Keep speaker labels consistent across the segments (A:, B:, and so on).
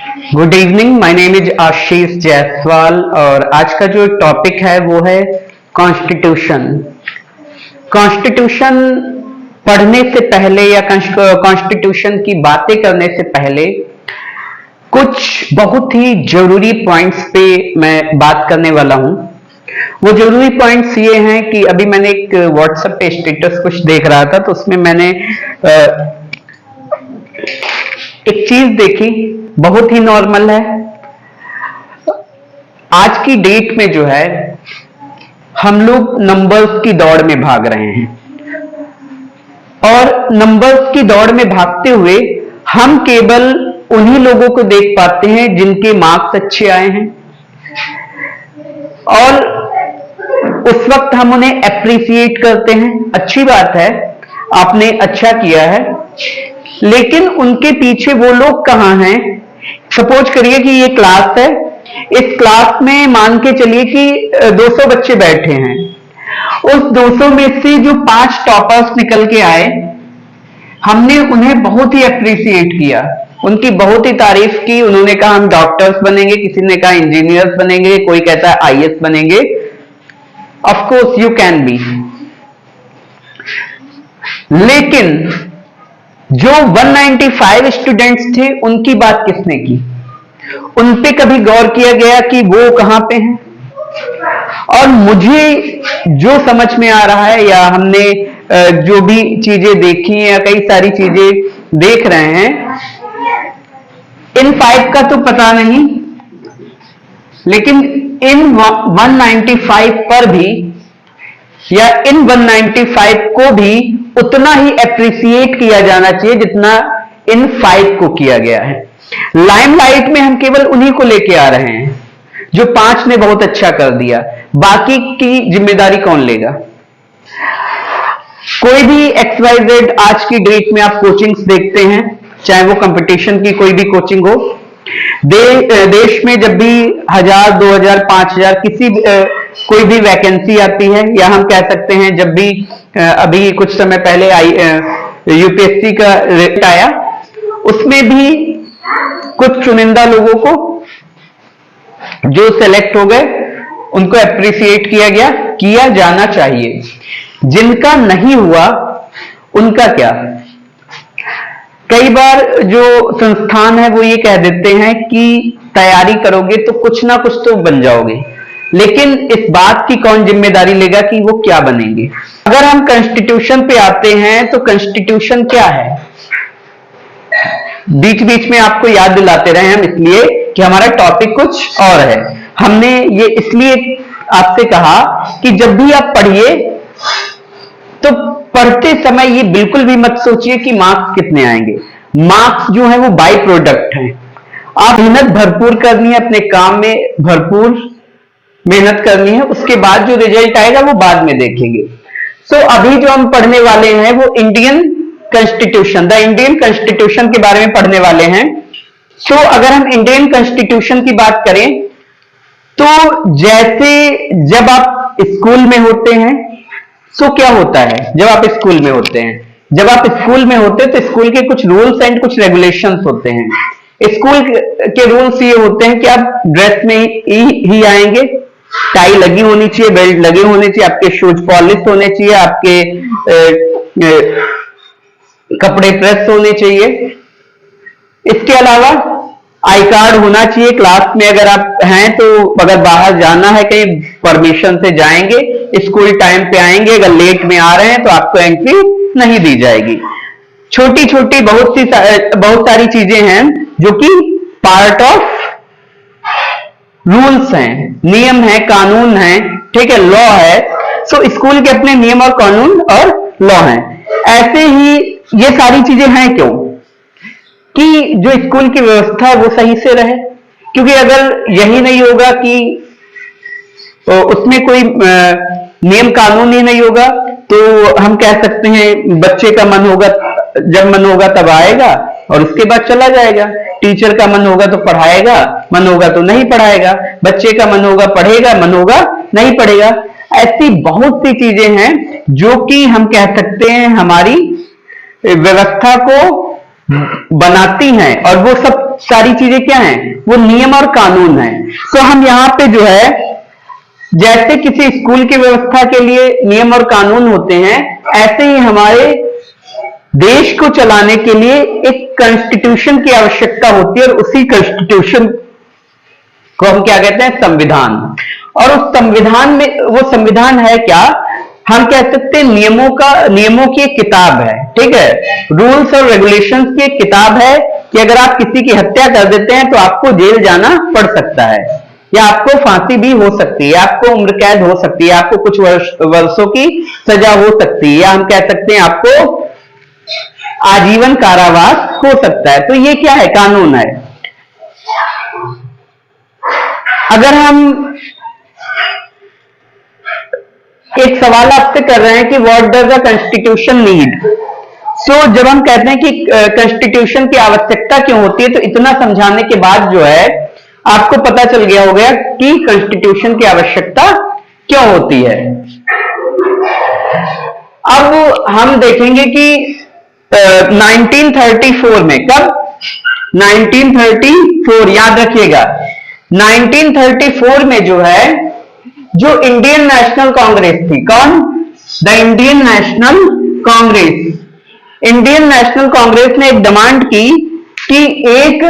A: Good evening, my name is Ashish Jaiswal और आज का जो टॉपिक है वो है कॉन्स्टिट्यूशन। कॉन्स्टिट्यूशन पढ़ने से पहले या कॉन्स्टिट्यूशन की बातें करने से पहले कुछ बहुत ही जरूरी पॉइंट्स पे मैं बात करने वाला हूं। वो जरूरी पॉइंट्स ये हैं कि अभी मैंने एक व्हाट्सएप पे स्टेटस कुछ देख रहा था, तो उसमें मैंने एक चीज देखी, बहुत ही नॉर्मल है। आज की डेट में जो है हम लोग नंबर्स की दौड़ में भाग रहे हैं और नंबर्स की दौड़ में भागते हुए हम केवल उन्हीं लोगों को देख पाते हैं जिनके मार्क्स अच्छे आए हैं और उस वक्त हम उन्हें एप्रिसिएट करते हैं। अच्छी बात है, आपने अच्छा किया है, लेकिन उनके पीछे वो लोग कहां हैं? सपोज करिए कि ये क्लास है, इस क्लास में मान के चलिए कि 200 बच्चे बैठे हैं। उस 200 में से जो 5 टॉपर्स निकल के आए, हमने उन्हें बहुत ही अप्रिशिएट किया, उनकी बहुत ही तारीफ की। उन्होंने कहा हम डॉक्टर्स बनेंगे, किसी ने कहा इंजीनियर्स बनेंगे, कोई कहता है आईएएस बनेंगे। Of course you can be, लेकिन जो 195 स्टूडेंट्स थे उनकी बात किसने की? उन पे कभी गौर किया गया कि वो कहां पे हैं? और मुझे जो समझ में आ रहा है या हमने जो भी चीजें देखी हैं या कई सारी चीजें देख रहे हैं, इन 5 का तो पता नहीं, लेकिन इन 195 पर भी या इन 195 को भी उतना ही एप्रिसिएट किया जाना चाहिए जितना इन 5 को किया गया है। लाइमलाइट में हम केवल उन्हीं को लेके आ रहे हैं जो 5 ने बहुत अच्छा कर दिया, बाकी की जिम्मेदारी कौन लेगा? कोई भी XYZ आज की डेट में आप कोचिंग्स देखते हैं, चाहे वो कंपटीशन की कोई भी कोचिंग हो, देश में जब भी 1000, 2000, 5000 किसी कोई भी वैकेंसी आती है, या हम कह सकते हैं जब भी अभी कुछ समय पहले यूपीएससी का रिजल्ट आया, उसमें भी कुछ चुनिंदा लोगों को जो सेलेक्ट हो गए उनको अप्रिशिएट किया जाना चाहिए। जिनका नहीं हुआ उनका क्या? कई बार जो संस्थान है वो ये कह देते हैं कि तैयारी करोगे तो कुछ ना कुछ तो बन जाओगे, लेकिन इस बात की कौन जिम्मेदारी लेगा कि वो क्या बनेंगे? अगर हम कॉन्स्टिट्यूशन पे आते हैं तो कॉन्स्टिट्यूशन क्या है? बीच बीच में आपको याद दिलाते रहे हम, इसलिए कि हमारा टॉपिक कुछ और है। हमने ये इसलिए आपसे कहा कि जब भी आप पढ़िए तो पढ़ते समय ये बिल्कुल भी मत सोचिए कि मार्क्स कितने आएंगे। मार्क्स जो है वो बाई प्रोडक्ट है। आप मेहनत भरपूर करनी है, अपने काम में भरपूर मेहनत करनी है, उसके बाद जो रिजल्ट आएगा वो बाद में देखेंगे। सो अभी जो हम पढ़ने वाले हैं वो Indian constitution, the Indian constitution के बारे में पढ़ने वाले हैं। सो अगर हम इंडियन कॉन्स्टिट्यूशन की बात करें तो जैसे जब आप स्कूल में होते हैं, सो क्या होता है जब आप स्कूल में होते हैं? जब आप स्कूल में होते हैं तो स्कूल के कुछ रूल्स एंड कुछ रेगुलेशंस होते हैं। स्कूल के रूल्स ये होते हैं कि आप ड्रेस में ही आएंगे, टाई लगी होनी चाहिए, बेल्ट लगे होने चाहिए, आपके शूज पॉलिश होने चाहिए, आपके कपड़े प्रेस होने चाहिए। इसके अलावा आई कार्ड होना चाहिए। क्लास में अगर आप हैं तो अगर बाहर जाना है कहीं परमिशन से जाएंगे, स्कूल टाइम पे आएंगे, अगर लेट में आ रहे हैं तो आपको एंट्री नहीं दी जाएगी। छोटी छोटी बहुत सारी चीजें हैं जो कि पार्ट ऑफ रूल्स हैं, नियम है, कानून है, ठीक है, लॉ है। सो स्कूल के अपने नियम और कानून और लॉ हैं। ऐसे ही ये सारी चीजें हैं क्यों? कि जो स्कूल की व्यवस्था है वो सही से रहे, क्योंकि अगर यही नहीं होगा कि उसमें कोई नियम कानून ही नहीं होगा तो हम कह सकते हैं बच्चे का मन होगा, जब मन होगा तब आएगा और उसके बाद चला जाएगा। टीचर का मन होगा तो पढ़ाएगा, मन होगा तो नहीं पढ़ाएगा। बच्चे का मन होगा पढ़ेगा, मन होगा नहीं पढ़ेगा। ऐसी बहुत सी चीजें हैं जो कि हम कह सकते हैं हमारी व्यवस्था को बनाती हैं, और वो सब सारी चीजें क्या हैं, वो नियम और कानून हैं। तो हम यहाँ पे जो है, जैसे किसी स्कूल की व्यवस्था के लिए नियम और कानून होते हैं, ऐसे ही हमारे देश को चलाने के लिए एक कॉन्स्टिट्यूशन की आवश्यकता होती है, और उसी कॉन्स्टिट्यूशन को हम क्या कहते हैं, संविधान। और उस संविधान में, वो संविधान है क्या, हम कह सकते हैं नियमों की एक किताब है, ठीक है, रूल्स और रेगुलेशंस की एक किताब है, कि अगर आप किसी की हत्या कर देते हैं तो आपको जेल जाना पड़ सकता है, या आपको फांसी भी हो सकती है, आपको उम्र कैद हो सकती है, आपको कुछ वर्षों की सजा हो सकती है, या हम कह सकते हैं आपको आजीवन कारावास हो सकता है। तो ये क्या है, कानून है। अगर हम एक सवाल आपसे कर रहे हैं कि what does the constitution need, so जब हम कहते हैं कि कॉन्स्टिट्यूशन की आवश्यकता क्यों होती है, तो इतना समझाने के बाद जो है आपको पता चल गया होगा कि कॉन्स्टिट्यूशन की आवश्यकता क्यों होती है। अब हम देखेंगे कि 1934 में, कब, 1934, याद रखिएगा, 1934 में जो है, जो इंडियन नेशनल कांग्रेस थी, कौन, the Indian national Congress, Indian national Congress ने एक डिमांड की कि एक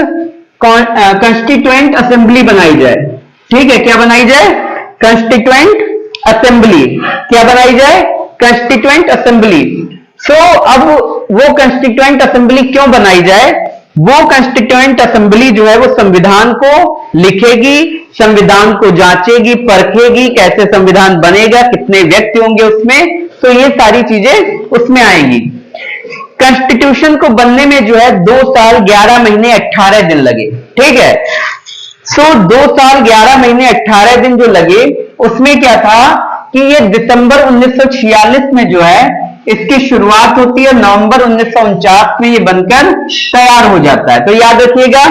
A: कॉन्स्टिट्यूएंट असेंबली बनाई जाए, ठीक है, क्या बनाई जाए, कॉन्स्टिट्यूएंट असेंबली, क्या बनाई जाए, कॉन्स्टिट्यूएंट असेंबली। सो अब वो कॉन्स्टिट्यूएंट असेंबली क्यों बनाई जाए, वो कॉन्स्टिट्यूएंट असेंबली जो है वो संविधान को लिखेगी, संविधान को जांचेगी, परखेगी, कैसे संविधान बनेगा, कितने व्यक्ति होंगे उसमें, तो ये सारी चीजें उसमें आएंगी। कॉन्स्टिट्यूशन को बनने में जो है 2 साल 11 महीने 18 दिन लगे, ठीक है। सो 2 साल 11 महीने 18 दिन जो लगे, उसमें क्या था कि ये दिसंबर 1946 में जो है इसकी शुरुआत होती है, नवंबर 1949 में ये बनकर तैयार हो जाता है। तो याद रखिएगा,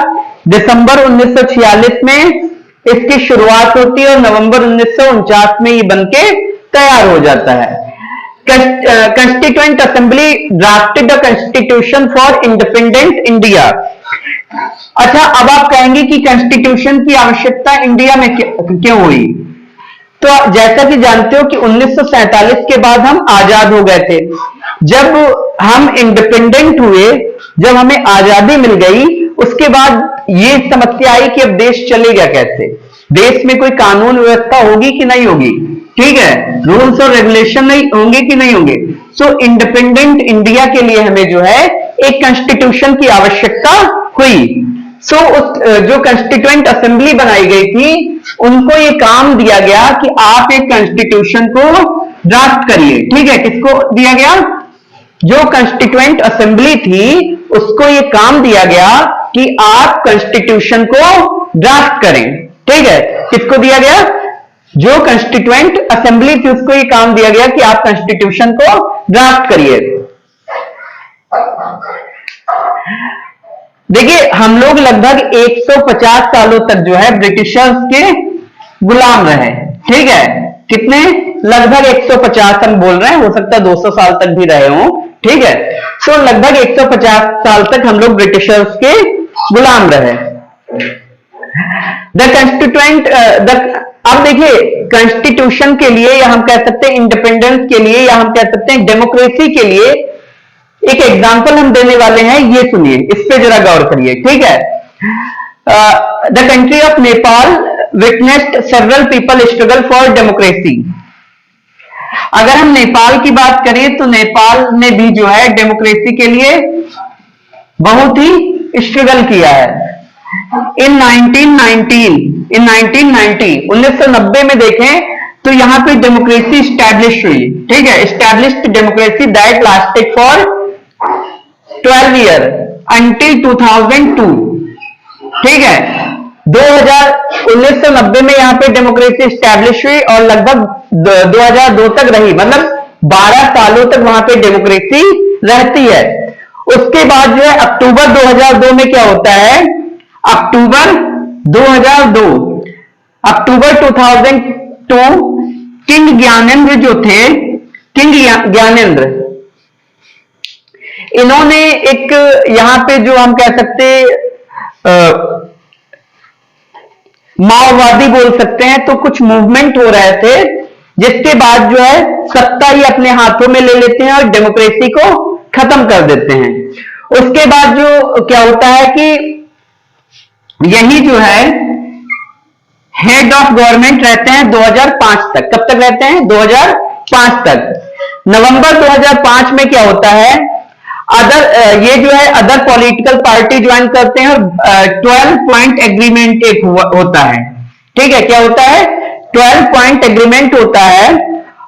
A: दिसंबर 1946 में इसकी शुरुआत होती है और नवंबर 1949 में ये बनके तैयार हो जाता है। Constituent assembly drafted the constitution for independent India. अच्छा, अब आप कहेंगे कि कॉन्स्टिट्यूशन की आवश्यकता इंडिया में क्यों हुई, तो जैसा कि जानते हो कि 1947 के बाद हम आजाद हो गए थे। जब हम इंडिपेंडेंट हुए, जब हमें आजादी मिल गई, उसके बाद ये समस्या आई कि अब देश चलेगा कैसे, देश में कोई कानून व्यवस्था होगी कि नहीं होगी, ठीक है, रूल्स और रेगुलेशन नहीं होंगे कि नहीं होंगे। सो इंडिपेंडेंट इंडिया के लिए हमें जो है एक कॉन्स्टिट्यूशन की आवश्यकता हुई। सो जो कॉन्स्टिट्यूएंट असेंबली बनाई गई थी, उनको ये काम दिया गया कि आप एक कॉन्स्टिट्यूशन को ड्राफ्ट करिए, ठीक है, किसको दिया गया, जो कॉन्स्टिट्यूएंट असेंबली थी उसको ये काम दिया गया कि आप कॉन्स्टिट्यूशन को ड्राफ्ट करें, ठीक है, किसको दिया गया, जो कॉन्स्टिट्यूएंट असेंबली थी उसको ये काम दिया गया कि आप कॉन्स्टिट्यूशन को ड्राफ्ट करिए। देखिए, हम लोग लगभग 150 सालों तक जो है ब्रिटिशर्स के गुलाम रहे, ठीक है, कितने, लगभग 150 हम बोल रहे हैं, हो सकता है 200 साल तक भी रहे हों, ठीक है। तो लगभग 150 साल तक हम लोग ब्रिटिशर्स के गुलाम रहे। द कॉन्स्टिट्यूएंट अब देखिए, कॉन्स्टिट्यूशन के लिए, या हम कह सकते हैं इंडिपेंडेंस के लिए, या हम कह सकते हैं डेमोक्रेसी के लिए एक एग्जांपल हम देने वाले हैं, ये सुनिए, इस पे जरा गौर करिए, ठीक है। The country of Nepal witnessed several people struggle for democracy. अगर हम नेपाल की बात करें तो नेपाल ने भी जो है डेमोक्रेसी के लिए बहुत ही स्ट्रगल किया है। इन 1990 में देखें तो यहां पे डेमोक्रेसी स्टैब्लिश हुई, ठीक है, established democracy that lasted for 12 year until 2002, ठीक है, 1990 में यहां पे डेमोक्रेसी स्टैब्लिश हुई और लगभग 2002 तक रही, मतलब 12 सालों तक वहां पे डेमोक्रेसी रहती है। उसके बाद जो है अक्टूबर 2002 में क्या होता है, अक्टूबर 2002 किंग ज्ञानेंद्र जो थे, किंग ज्ञानेंद्र, इन्होंने एक यहां पे जो हम कह सकते माओवादी बोल सकते हैं, तो कुछ मूवमेंट हो रहे थे, जिसके बाद जो है सत्ता ही अपने हाथों में ले लेते हैं और डेमोक्रेसी को खत्म कर देते हैं। उसके बाद जो क्या होता है कि यही जो है हेड ऑफ गवर्नमेंट रहते हैं 2005 तक। कब तक रहते हैं? 2005 तक। नवंबर 2005 में क्या होता है, ये जो है अदर पॉलिटिकल पार्टी ज्वाइन करते हैं और 12 पॉइंट एग्रीमेंट एक होता है। ठीक है, क्या होता है? 12 पॉइंट एग्रीमेंट होता है।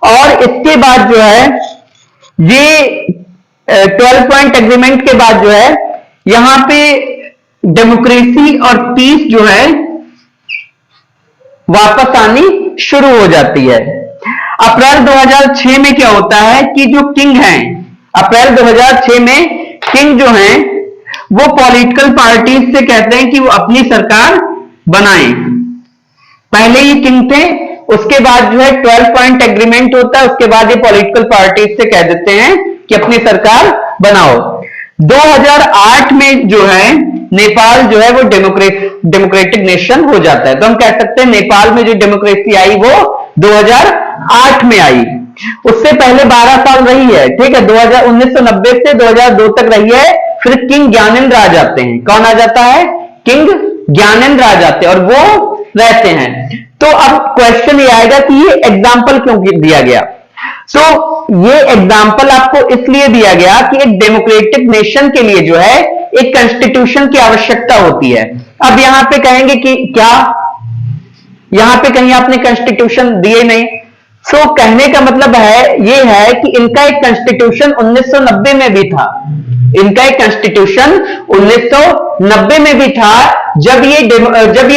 A: और इसके बाद जो है ये 12 पॉइंट एग्रीमेंट के बाद जो है यहां पे डेमोक्रेसी और पीस जो है वापस आनी शुरू हो जाती है। अप्रैल 2006 में क्या होता है कि जो किंग हैं, अप्रैल 2006 में किंग जो हैं वो पॉलिटिकल पार्टीज से कहते हैं कि वो अपनी सरकार बनाएं। पहले ही किंग थे, उसके बाद जो है 12 पॉइंट एग्रीमेंट होता है, उसके बाद ये पॉलिटिकल पार्टीज से कह देते हैं कि अपनी सरकार बनाओ। 2008 में जो है नेपाल जो है वो डेमोक्रेटिक नेशन हो जाता है। तो हम कह सकते हैं नेपाल में जो डेमोक्रेसी आई वो 2008 में आई। उससे पहले 12 साल रही है। ठीक है, 1990 से 2002 तक रही है। फिर किंग ज्ञानेंद्र आ जाते हैं। कौन आ जाता है? किंग ज्ञानेंद्र आ जाते हैं और वो रहते हैं। तो अब क्वेश्चन ये आएगा कि ये एग्जाम्पल क्यों दिया गया? तो ये एग्जाम्पल आपको इसलिए दिया गया कि एक डेमोक्रेटिक नेशन के लिए जो है एक कॉन्स्टिट्यूशन की आवश्यकता होती है। अब यहां पे कहेंगे कि क्या यहां पे कहीं आपने कॉन्स्टिट्यूशन दिए नहीं? सो कहने का मतलब है ये है कि इनका एक कॉन्स्टिट्यूशन 1990 में भी था। इनका एक कॉन्स्टिट्यूशन 1990 में भी था, जब ये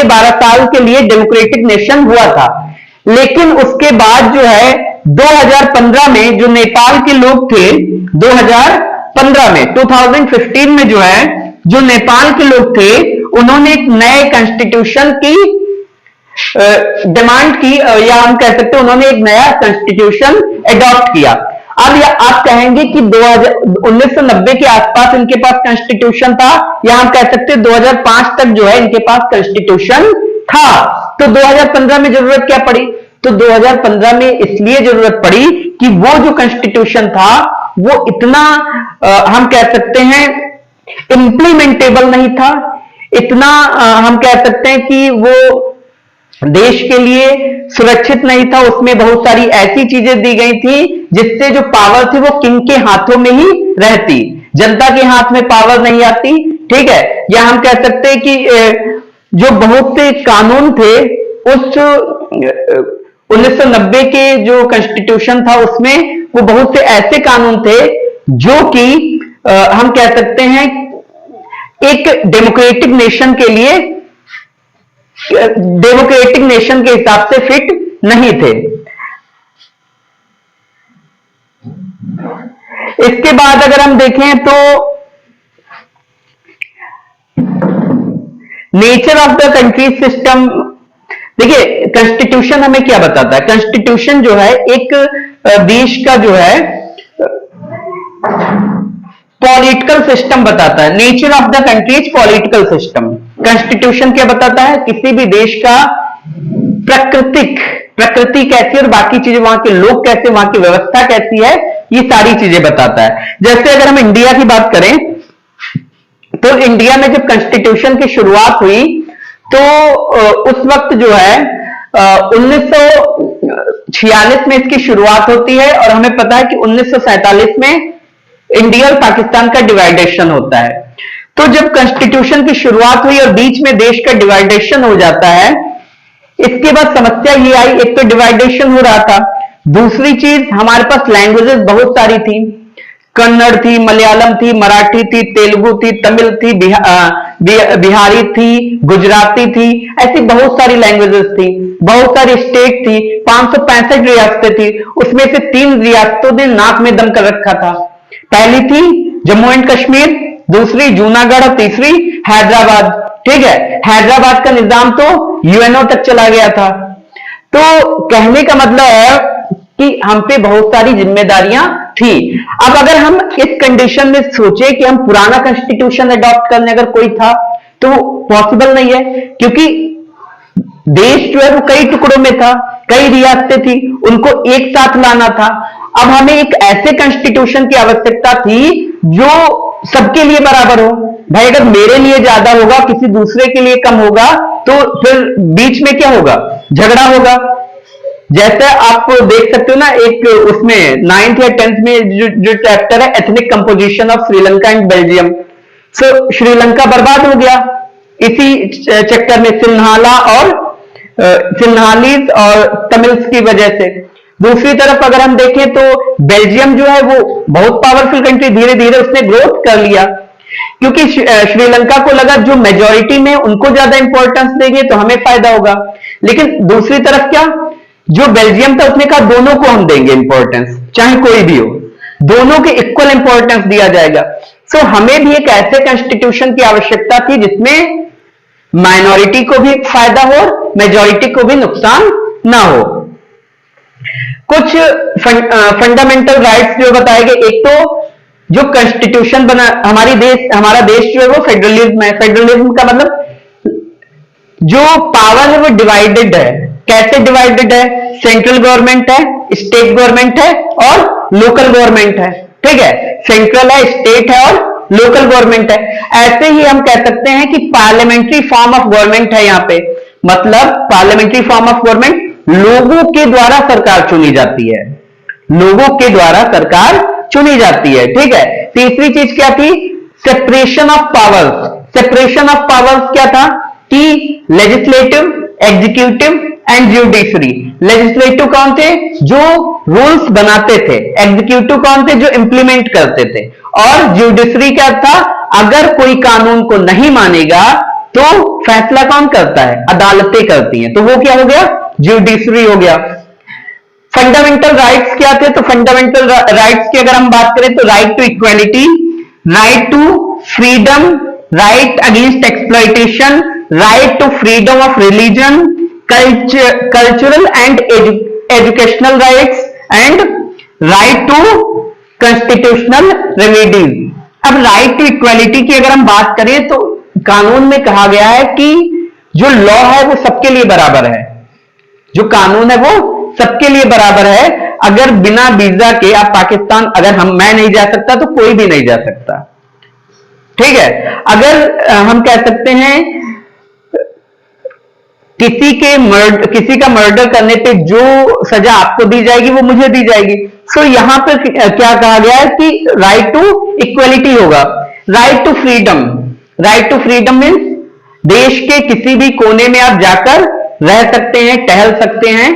A: 12 साल के लिए डेमोक्रेटिक नेशन हुआ था। लेकिन उसके बाद जो है 2015 में जो नेपाल के लोग थे, 2015 में 2015 में जो है जो नेपाल के लोग थे उन्होंने एक नए कॉन्स्टिट्यूशन की डिमांड की, या हम कह सकते हैं उन्होंने एक नया कॉन्स्टिट्यूशन एडॉप्ट किया। अब आप कहेंगे कि 1990 के आसपास इनके पास कॉन्स्टिट्यूशन था, या हम कह सकते हैं 2005 तक जो है इनके पास कॉन्स्टिट्यूशन था। तो 2015 में जरूरत क्या पड़ी? तो 2015 में इसलिए जरूरत पड़ी कि वो जो कॉन्स्टिट्यूशन था वो इतना हम कह सकते हैं इंप्लीमेंटेबल नहीं था, इतना हम कह सकते हैं कि वो देश के लिए सुरक्षित नहीं था। उसमें बहुत सारी ऐसी चीजें दी गई थी जिससे जो पावर थी वो किंग के हाथों में ही रहती, जनता के हाथ में पावर नहीं आती। ठीक है, या हम कह सकते हैं कि जो बहुत से कानून थे उस 1990 के जो कॉन्स्टिट्यूशन था उसमें वो बहुत से ऐसे कानून थे जो कि हम कह सकते हैं एक डेमोक्रेटिक नेशन के लिए डेमोक्रेटिक नेशन के हिसाब से फिट नहीं थे। इसके बाद अगर हम देखें तो nature of the country system, देखिए कॉन्स्टिट्यूशन हमें क्या बताता है? कॉन्स्टिट्यूशन जो है एक देश का जो है पॉलिटिकल सिस्टम बताता है। Nature of the countries political system. Constitution क्या बताता है? किसी भी देश का प्रकृति कैसी है और बाकी चीजें, वहां के लोग कैसे, वहां की व्यवस्था कैसी है, ये सारी चीजें बताता है। जैसे अगर हम इंडिया की बात करें तो इंडिया में जब कॉन्स्टिट्यूशन की शुरुआत हुई तो उस वक्त जो है 1946 में इसकी शुरुआत होती है और हमें पता है कि 1947 में इंडिया और पाकिस्तान का डिवाइडेशन होता है। तो जब कॉन्स्टिट्यूशन की शुरुआत हुई और बीच में देश का डिवाइडेशन हो जाता है, इसके बाद समस्या ये आई, एक तो डिवाइडेशन हो रहा था, दूसरी चीज हमारे पास लैंग्वेजेस बहुत सारी थी। कन्नड़ थी, मलयालम थी, मराठी थी, तेलुगु थी, तमिल थी, बिहारी थी, गुजराती थी, ऐसी बहुत सारी लैंग्वेजेस थी। बहुत सारी स्टेट थी, 565 रियासतें थी। उसमें से 3 रियासतों ने नाक में दम कर रखा था। पहली थी जम्मू एंड कश्मीर, दूसरी जूनागढ़ और तीसरी हैदराबाद। ठीक है, हैदराबाद का निजाम तो यूएनओ तक चला गया था। तो कहने का मतलब है कि हम पे बहुत सारी जिम्मेदारियां थी। अब अगर हम इस कंडीशन में सोचे कि हम पुराना कॉन्स्टिट्यूशन अडॉप्ट करने अगर कोई था तो पॉसिबल नहीं है, क्योंकि देश जो है वो कई टुकड़ों में था, कई रियासतें थी, उनको एक साथ लाना था। अब हमें एक ऐसे कॉन्स्टिट्यूशन की आवश्यकता थी जो सबके लिए बराबर हो। भाई अगर मेरे लिए ज्यादा होगा, किसी दूसरे के लिए कम होगा, तो फिर बीच में क्या होगा, झगड़ा होगा। जैसे आप देख सकते हो ना, एक उसमें 9th या 10th में जो चैप्टर है ethnic composition of Sri Lanka and Belgium, so Sri Lanka बर्बाद हो गया इसी चक्कर में, सिन्हाला और सिन्हालीज और तमिल्स की वजह से। दूसरी तरफ अगर हम देखें तो बेल्जियम जो है वो बहुत पावरफुल कंट्री, धीरे धीरे उसने ग्रोथ कर लिया, क्योंकि श्रीलंका को लगा जो मेजॉरिटी में उनको ज्यादा इंपॉर्टेंस देंगे तो हमें फायदा होगा। लेकिन दूसरी तरफ क्या, जो बेल्जियम था उसने कहा दोनों को हम देंगे इंपॉर्टेंस, चाहे कोई भी हो, दोनों के इक्वल इंपॉर्टेंस दिया जाएगा। सो हमें भी एक ऐसे कॉन्स्टिट्यूशन की आवश्यकता थी जिसमें माइनॉरिटी को भी फायदा हो और मेजॉरिटी को भी नुकसान ना हो। कुछ फंडामेंटल राइट्स जो बताए गए, एक तो जो कॉन्स्टिट्यूशन बना हमारा देश जो है वो फेडरलिज्म है। फेडरलिज्म का मतलब जो पावर है वो डिवाइडेड है। कैसे डिवाइडेड है, सेंट्रल गवर्नमेंट है, स्टेट गवर्नमेंट है और लोकल गवर्नमेंट है। ठीक है, सेंट्रल है, स्टेट है और लोकल गवर्नमेंट है। ऐसे ही हम कह सकते हैं कि पार्लियामेंट्री फॉर्म ऑफ गवर्नमेंट है यहाँ पे, मतलब पार्लियामेंट्री फॉर्म ऑफ गवर्नमेंट, लोगों के द्वारा सरकार चुनी जाती है, लोगों के द्वारा सरकार चुनी जाती है। ठीक है, तीसरी चीज क्या थी, separation of powers. Separation of powers क्या था कि legislative, executive and judiciary. Legislative कौन थे, जो रूल्स बनाते थे, एग्जीक्यूटिव कौन थे, जो इंप्लीमेंट करते थे, और जुडिशरी क्या था, अगर कोई कानून को नहीं मानेगा तो फैसला कौन करता है, अदालतें करती हैं, तो वो क्या हो गया, जुडिशरी हो गया। फंडामेंटल राइट्स क्या थे, तो फंडामेंटल राइट्स की अगर हम बात करें तो right to equality, right to freedom, right against exploitation, right to freedom of religion, cultural and educational rights and right to constitutional remedies. अब राइट टू इक्वालिटी की अगर हम बात करें तो कानून में कहा गया है कि जो लॉ है वो सबके लिए बराबर है, जो कानून है वो सबके लिए बराबर है। अगर बिना वीजा के आप पाकिस्तान, अगर मैं नहीं जा सकता तो कोई भी नहीं जा सकता। ठीक है, अगर हम कह सकते हैं किसी का मर्डर करने पे जो सजा आपको दी जाएगी वो मुझे दी जाएगी। सो यहां पर क्या कहा गया है कि राइट टू इक्वलिटी होगा। Right to freedom, right to freedom means देश के किसी भी कोने में आप जाकर रह सकते हैं, टहल सकते हैं,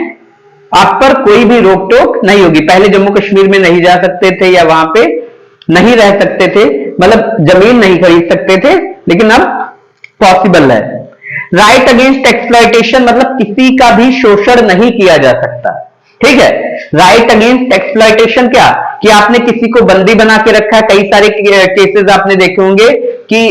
A: आप पर कोई भी रोक टोक नहीं होगी। पहले जम्मू कश्मीर में नहीं जा सकते थे या वहां पे नहीं रह सकते थे, मतलब जमीन नहीं खरीद सकते थे, लेकिन अब पॉसिबल है। राइट अगेंस्ट एक्सप्लॉइटेशन मतलब किसी का भी शोषण नहीं किया जा सकता। ठीक है, राइट अगेंस्ट एक्सप्लॉइटेशन क्या, कि आपने किसी को बंदी बना के रखा है। कई सारे केसेस आपने देखे होंगे कि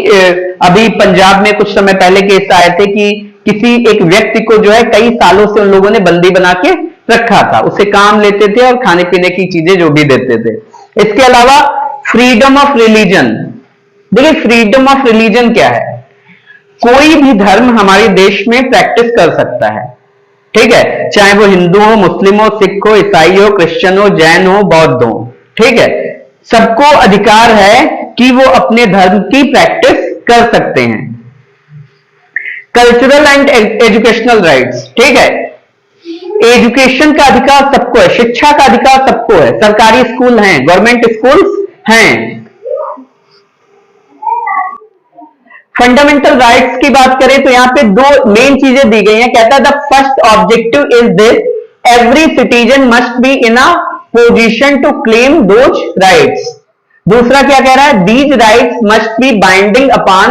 A: अभी पंजाब में कुछ समय पहले केस आए थे कि किसी एक व्यक्ति को जो है कई सालों से उन लोगों ने बंदी बना के रखा था, उससे काम लेते थे और खाने पीने की चीजें जो भी देते थे। इसके अलावा फ्रीडम ऑफ रिलीजन, देखिए फ्रीडम ऑफ रिलीजन क्या है, कोई भी धर्म हमारे देश में प्रैक्टिस कर सकता है। ठीक है, चाहे वो हिंदू हो, मुस्लिम हो, सिख हो, ईसाई हो, क्रिश्चियन हो, जैन हो, बौद्ध हो। ठीक है, सबको अधिकार है कि वो अपने धर्म की प्रैक्टिस कर सकते हैं। कल्चरल एंड एजुकेशनल राइट्स, ठीक है, एजुकेशन का अधिकार सबको है, शिक्षा का अधिकार सबको है। सरकारी स्कूल हैं, गवर्नमेंट स्कूल्स हैं। फंडामेंटल राइट्स की बात करें तो यहां पे दो मेन चीजें दी गई हैं। कहता है the first objective is this, every citizen must be in a position to claim those rights. दूसरा क्या कह रहा है, these rights must be binding upon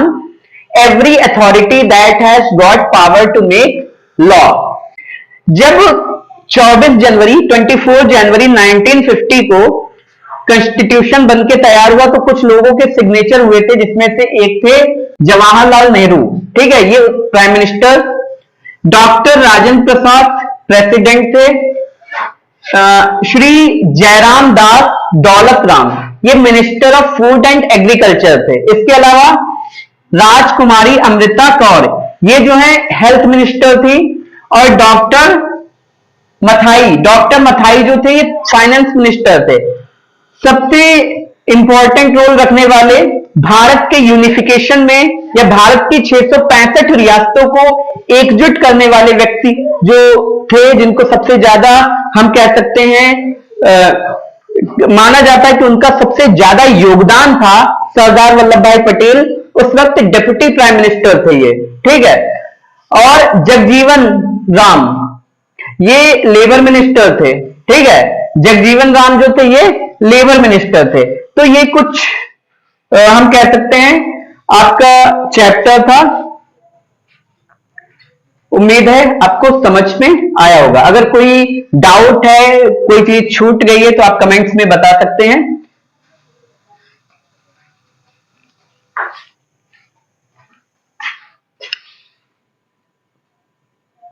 A: every authority that has got power to make law. जब 24 जनवरी 1950 को constitution बनके तैयार हुआ तो कुछ लोगों के सिग्नेचर हुए थे, जिसमें से एक थे जवाहरलाल नेहरू। ठीक है, ये prime minister, doctor Rajendra Prasad president थे, श्री जयराम दास दौलत राम, ये minister of food and agriculture थे। इसके अलावा राजकुमारी अमृता कौर, ये जो है हेल्थ मिनिस्टर थी। और डॉक्टर मथाई जो थे ये फाइनेंस मिनिस्टर थे। सबसे इंपॉर्टेंट रोल रखने वाले, भारत के यूनिफिकेशन में या भारत की 665 रियासतों को एकजुट करने वाले व्यक्ति जो थे, जिनको सबसे ज्यादा हम कह सकते हैं माना जाता है कि उनका सबसे ज्यादा योगदान था, सरदार वल्लभ भाई पटेल उस वक्त डिप्टी प्राइम मिनिस्टर थे ये, ठीक है। और जगजीवन राम, ये लेबर मिनिस्टर थे, ठीक है। जगजीवन राम जो थे ये लेबर मिनिस्टर थे। तो ये कुछ हम कह सकते हैं आपका चैप्टर था। उम्मीद है आपको समझ में आया होगा। अगर कोई डाउट है, कोई चीज छूट गई है तो आप कमेंट्स में बता सकते हैं।